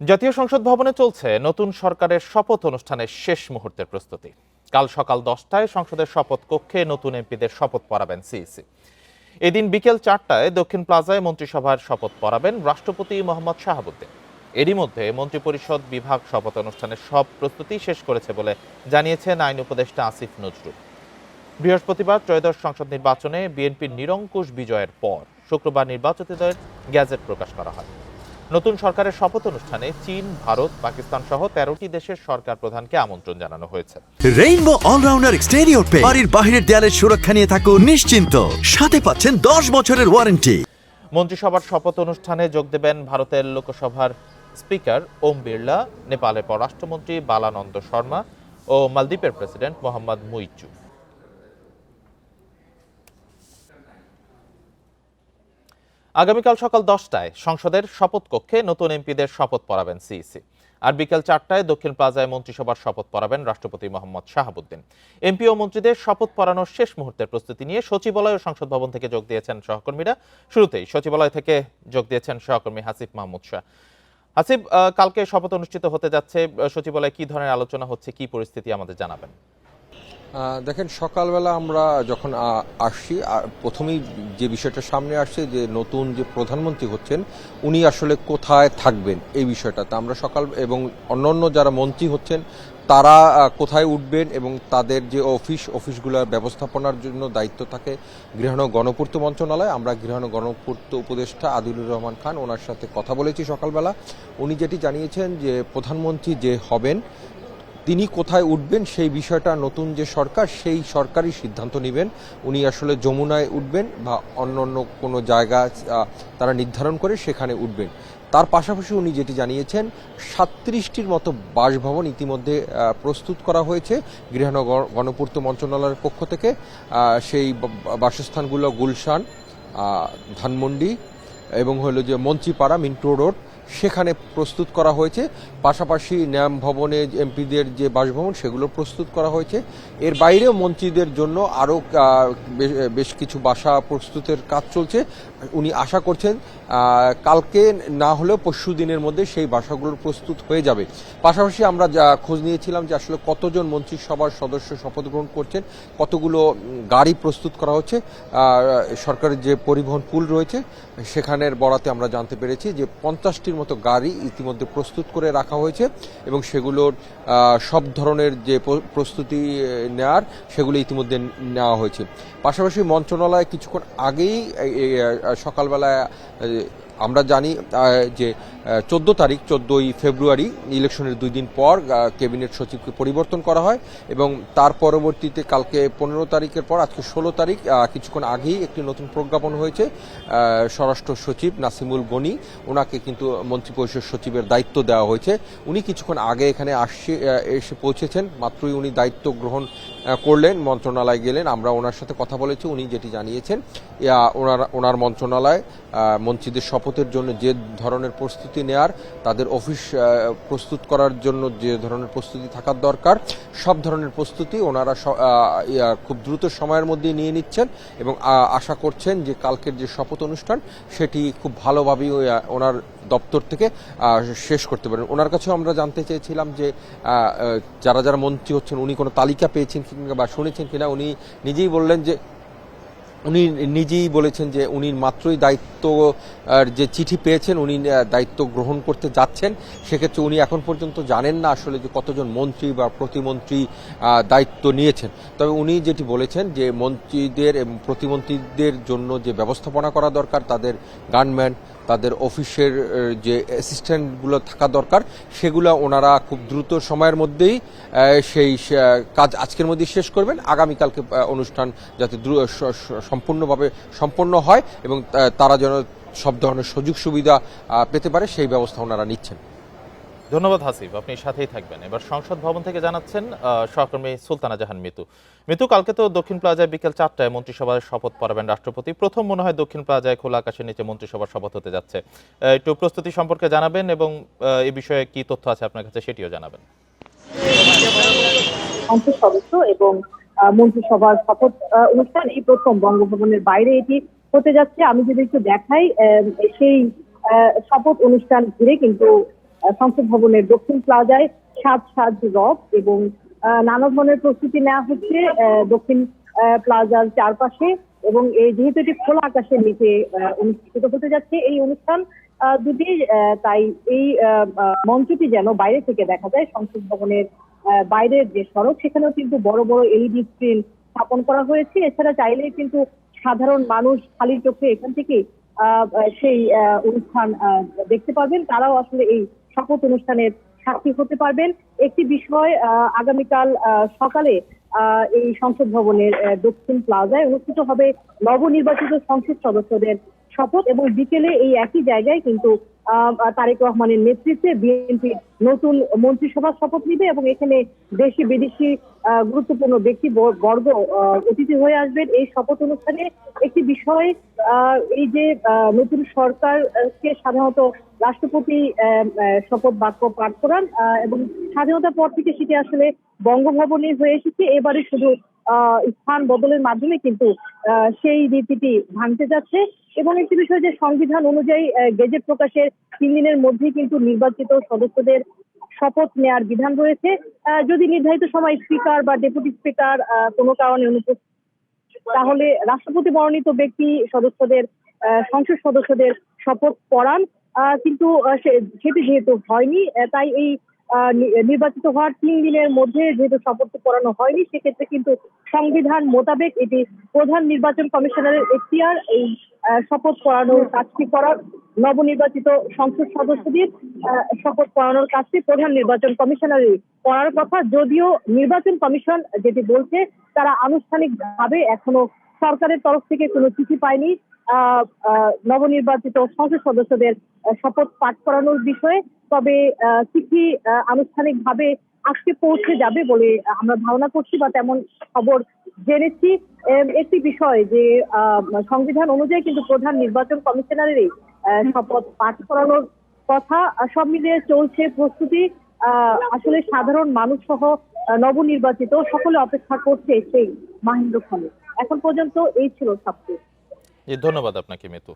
জাতীয় সংসদ ভবনে চলছে নতুন সরকারের শপথ অনুষ্ঠানের শেষ মুহূর্তের প্রস্তুতি। কাল সকাল 10টায় সংসদের শপথ কক্ষে নতুন এমপিদের শপথ পড়াবেন সিইসি। এদিন বিকেল 4টায় দক্ষিণ প্লাজায় মন্ত্রিসভার শপথ পড়াবেন রাষ্ট্রপতি মোহাম্মদ শাহাবুদ্দিন। এরই মধ্যে মন্ত্রিপরিষদ বিভাগ শপথ অনুষ্ঠানের সব প্রস্তুতি শেষ করেছে বলে জানিয়েছেন আইন উপদেষ্টা আসিফ নজরুল। বৃহস্পতিবার ত্রয়োদশ সংসদ নির্বাচনে বিএনপির নিরঙ্কুশ বিজয়ের পর শুক্রবার নির্বাচিতদের গ্যাজেট প্রকাশ করা হয়। নতুন সরকারের শপথ অনুষ্ঠানে চীন, ভারত, পাকিস্তান সহ 13টি দেশের সরকার প্রধানকে আমন্ত্রণ জানানো হয়েছে। রেইনবো অলরাউন্ডার এক্সটেরিয়র পেইন্ট বাড়ির বাহিরের দেয়ালের সুরক্ষা নিয়ে থাকুন নিশ্চিন্ত, সাথে পাচ্ছেন 10 বছরের ওয়ারেন্টি। মন্ত্রিসভার শপথ অনুষ্ঠানে যোগ দেবেন ভারতের লোকসভার স্পিকার ওম বিড়লা, নেপালের পররাষ্ট্রমন্ত্রী বালানন্দ শর্মা ও মালদ্বীপের প্রেসিডেন্ট মোহাম্মদ মুইজ্জু। আগামীকাল সকাল 10টায় সংসদের শপথ কক্ষে নতুন এমপিদের শপথ পড়াবেন সিইসি। আর বিকেল 4টায় দক্ষিণ প্লাজায় মন্ত্রিসভার শপথ পড়াবেন রাষ্ট্রপতি মোহাম্মদ শাহাবুদ্দিন। এমপি ও মন্ত্রীদের শপথ পড়ানোর শেষ মুহূর্তের প্রস্তুতি নিয়ে সচিবালয় ও সংসদ ভবন থেকে যোগ দিয়েছেন সহকর্মীরা। শুরুতেই সচিবালয় থেকে যোগ দিয়েছেন সহকর্মী হাসিফ মাহমুদ শাহ। হাসিফ, কালকে শপথ অনুষ্ঠিত হতে যাচ্ছে, সচিবালয়ে কি ধরনের আলোচনা হচ্ছে, কি পরিস্থিতি আমাদের জানাবেন। দেখেন, সকালবেলা আমরা যখন আসছি প্রথমেই যে বিষয়টা সামনে আসছে যে নতুন যে প্রধানমন্ত্রী হচ্ছেন উনি আসলে কোথায় থাকবেন এই বিষয়টা। তা আমরা সকাল এবং অন্যান্য যারা মন্ত্রী হচ্ছেন তারা কোথায় উঠবেন এবং তাদের যে অফিসগুলোর ব্যবস্থাপনার জন্য দায়িত্ব থাকে গৃহায়ণ গণপূর্ত মন্ত্রণালয়। আমরা গৃহায়ণ গণপূর্ত উপদেষ্টা আদিলুর রহমান খান ওনার সাথে কথা বলেছি সকালবেলা। উনি যেটি জানিয়েছেন যে প্রধানমন্ত্রী যে হবেন তিনি কোথায় উঠবেন সেই বিষয়টা নতুন যে সরকার সেই সরকারই সিদ্ধান্ত নেবেন। উনি আসলে যমুনায় উঠবেন বা অন্য কোনো জায়গা তারা নির্ধারণ করে সেখানে উঠবেন। তার পাশাপাশি উনি যেটি জানিয়েছেন 37টির মতো বাসভবন ইতিমধ্যে প্রস্তুত করা হয়েছে গৃহায়ণ গণপূর্ত মন্ত্রণালয়ের পক্ষ থেকে। সেই বাসস্থানগুলো গুলশান, ধানমন্ডি এবং হলো যে মঞ্চিপাড়া, মিন্টো রোড সেখানে প্রস্তুত করা হয়েছে। পাশাপাশি ন্যাম ভবনে এমপিদের যে বাসভবন সেগুলো প্রস্তুত করা হয়েছে। এর বাইরেও মন্ত্রীদের জন্য আরও বেশ কিছু বাসা প্রস্তুতের কাজ চলছে। উনি আশা করছেন কালকে না হলেও পরশু দিনের মধ্যে সেই বাসাগুলোর প্রস্তুত হয়ে যাবে। পাশাপাশি আমরা খোঁজ নিয়েছিলাম যে আসলে কতজন মন্ত্রিসভার সদস্য শপথ গ্রহণ করছেন, কতগুলো গাড়ি প্রস্তুত করা হচ্ছে। সরকারের যে পরিবহন পুল রয়েছে সেখানের বরাতে আমরা জানতে পেরেছি যে 50টির মতো গাড়ি ইতিমধ্যে প্রস্তুত করে রাখা হয়েছে এবং সেগুলোর সব ধরনের যে প্রস্তুতি নেওয়ার সেগুলো ইতিমধ্যে নেওয়া হয়েছে। পাশাপাশি মন্ত্রণালয় কিছুক্ষণ আগেই সকালবেলায় আমরা জানি যে 14ই ফেব্রুয়ারি ইলেকশনের 2 দিন পর ক্যাবিনেট সচিবকে পরিবর্তন করা হয় এবং তার পরবর্তীতে কালকে 15 তারিখের পর আজকে 16 তারিখ কিছুক্ষণ আগেই একটি নতুন প্রজ্ঞাপন হয়েছে। স্বরাষ্ট্র সচিব নাসিমুল গনি ওনাকে কিন্তু মন্ত্রিপরিষদ সচিবের দায়িত্ব দেওয়া হয়েছে। উনি কিছুক্ষণ আগে এখানে এসে পৌঁছেছেন, মাত্রই উনি দায়িত্ব গ্রহণ করলেন, মন্ত্রণালয়ে গেলেন। আমরা ওনার সাথে কথা বলেছি। উনি যেটি জানিয়েছেন ওনার মন্ত্রণালয় মন্ত্রীদের শপথের জন্য যে ধরনের প্রস্তুতি নেয়ার, তাদের অফিস প্রস্তুত করার জন্য যে ধরনের প্রস্তুতি থাকার দরকার সব ধরনের প্রস্তুতি ওনারা খুব দ্রুত সময়ের মধ্যে নিয়ে নিচ্ছেন এবং আশা করছেন যে কালকের যে শপথ অনুষ্ঠান সেটি খুব ভালোভাবেই ওনার দপ্তর থেকে শেষ করতে পারেন। ওনার কাছেও আমরা জানতে চেয়েছিলাম যে যারা যারা মন্ত্রী হচ্ছেন উনি কোনো তালিকা পেয়েছেন কিনা বা শুনেছেন কিনা। উনি নিজেই বলেছেন যে উনি মাত্রই দায়িত্ব যে চিঠি পেয়েছেন উনি দায়িত্ব গ্রহণ করতে যাচ্ছেন। সেক্ষেত্রে উনি এখন পর্যন্ত জানেন না আসলে যে কতজন মন্ত্রী বা প্রতিমন্ত্রী দায়িত্ব নিয়েছেন। তবে উনি যেটি বলেছেন যে মন্ত্রীদের এবং প্রতিমন্ত্রীদের জন্য যে ব্যবস্থাপনা করা দরকার, তাদের গানম্যান, তাদের অফিসের যে অ্যাসিস্ট্যান্টগুলো থাকা দরকার সেগুলো ওনারা খুব দ্রুত সময়ের মধ্যেই সেই কাজ আজকের মধ্যেই শেষ করবেন। আগামীকালকে অনুষ্ঠান যাতে সম্পূর্ণভাবে সম্পন্ন হয় এবং তারা যেন সব ধরনের সুযোগ সুবিধা পেতে পারে সেই ব্যবস্থা ওনারা নিচ্ছেন। ধন্যবাদ হাসিব, আপনি সাথেই থাকবেন। এবার সংসদ ভবন থেকে জানাচ্ছেন সহকর্মী সুলতানা জাহান মিতু। কালকে তো দক্ষিণ প্লাজায় বিকেল 4টায় মন্ত্রিসভার শপথ পড়াবেন রাষ্ট্রপতি। প্রথম মনে হয় দক্ষিণ প্লাজায় খোলা আকাশের নিচে মন্ত্রিসভার শপথ হতে যাচ্ছে। একটু প্রস্তুতি সম্পর্কে জানাবেন এবং এই বিষয়ে কি তথ্য আছে আপনার কাছে সেটিও জানাবেন। সংসদ সদস্য এবং মন্ত্রিসভার শপথ অনুষ্ঠান এই প্রথম বঙ্গভবনের বাইরে এটি হতে যাচ্ছে। আমি যদি একটু দেখাই সেই শপথ অনুষ্ঠান ঘিরে কিন্তু সংসদ ভবনের দক্ষিণ প্লাজায় সাজ রথ এবং নানা ধরনের প্রস্তুতি নেওয়া হচ্ছে দক্ষিণ প্লাজার চারপাশে। এবং এই যেহেতু এটি খোলা আকাশের নিচে অনুষ্ঠিত হতে যাচ্ছে এই অনুষ্ঠান দুটি, তাই এই মঞ্চটি যেন বাইরে থেকে দেখা যায়। সংসদ ভবনের বাইরের যে সড়ক সেখানেও কিন্তু বড় বড় এলইডি স্ক্রিন স্থাপন করা হয়েছে। এছাড়া চাইলেই কিন্তু সাধারণ মানুষ খালি চোখে এখান থেকে সেই অনুষ্ঠান দেখতে পারবেন। তারাও আসলে এই শপথ অনুষ্ঠানের সাক্ষী হতে পারবেন। একটি বিষয়, আগামীকাল সকালে এই সংসদ ভবনের দক্ষিণ প্লাজায় অনুষ্ঠিত হবে নবনির্বাচিত সংসদ সদস্যদের শপথ এবং বিকেলে এই একই জায়গায় কিন্তু তারেক রহমানের নেতৃত্বে বিএনপির নতুন মন্ত্রিসভা শপথ নিবে এবং এখানে দেশি বিদেশি গুরুত্বপূর্ণ ব্যক্তি বর্গ অতিথি হয়ে আসবেন এই শপথ অনুষ্ঠানে। একটি বিষয়, এই যে নতুন সরকারকে সাধারণত রাষ্ট্রপতি শপথ বাক্য পাঠ করান এবং স্বাধীনতার পর থেকে সেটি আসলে বঙ্গভবনে হয়ে এসেছে। এবারে শুধু স্থান বদলের মাধ্যমে কিন্তু সেই রীতিটি ভাঙতে যাচ্ছে। এবং একটি বিষয় যে সংবিধান অনুযায়ী গেজেট প্রকাশের 3 দিনের মধ্যে কিন্তু নির্বাচিত সদস্যদের শপথ নেওয়ার বিধান রয়েছে। যদি নির্ধারিত সময় স্পিকার বা ডেপুটি স্পিকার কোনো কারণে অনুপস্থিত, তাহলে রাষ্ট্রপতি মনোনীত ব্যক্তি সদস্যদের সংসদ সদস্যদের শপথ পড়ান। কিন্তু সেটি যেহেতু হয়নি, তাই এই নির্বাচিত হওয়ার 3 দিনের মধ্যে যেহেতু শপথ পড়ানো হয়নি, সেক্ষেত্রে কিন্তু সংবিধান মোতাবেক এটি প্রধান নির্বাচন কমিশনারের এখতিয়ার এই শপথ পড়ানোর কাজটি করার। নবনির্বাচিত সংসদ সদস্যদের শপথ পড়ানোর কাজটি প্রধান নির্বাচন কমিশনারের করার কথা। যদিও নির্বাচন কমিশন যেটি বলছে, তারা আনুষ্ঠানিকভাবে এখনো সরকারের তরফ থেকে কোনো চিঠি পায়নি নবনির্বাচিত সংসদ সদস্যদের শপথ পাঠ করানোর বিষয়ে। তবে চিঠি আনুষ্ঠানিকভাবে আজকে পৌঁছে যাবে বলে আমরা ধারণা করছি বা তেমন খবর জেনেছি। একটি বিষয় যে সংবিধান অনুযায়ী কিন্তু প্রধান নির্বাচন কমিশনারেরই শপথ পাঠ করানোর কথা। সব মিলিয়ে চলছে প্রস্তুতি। আসলে সাধারণ মানুষ সহ নবনির্বাচিত সকলে অপেক্ষা করছে সেই মাহেন্দ্রক্ষণে। এখন পর্যন্ত এই ছিল সবকিছু। ধন্যবাদ আপনাকে মিতু।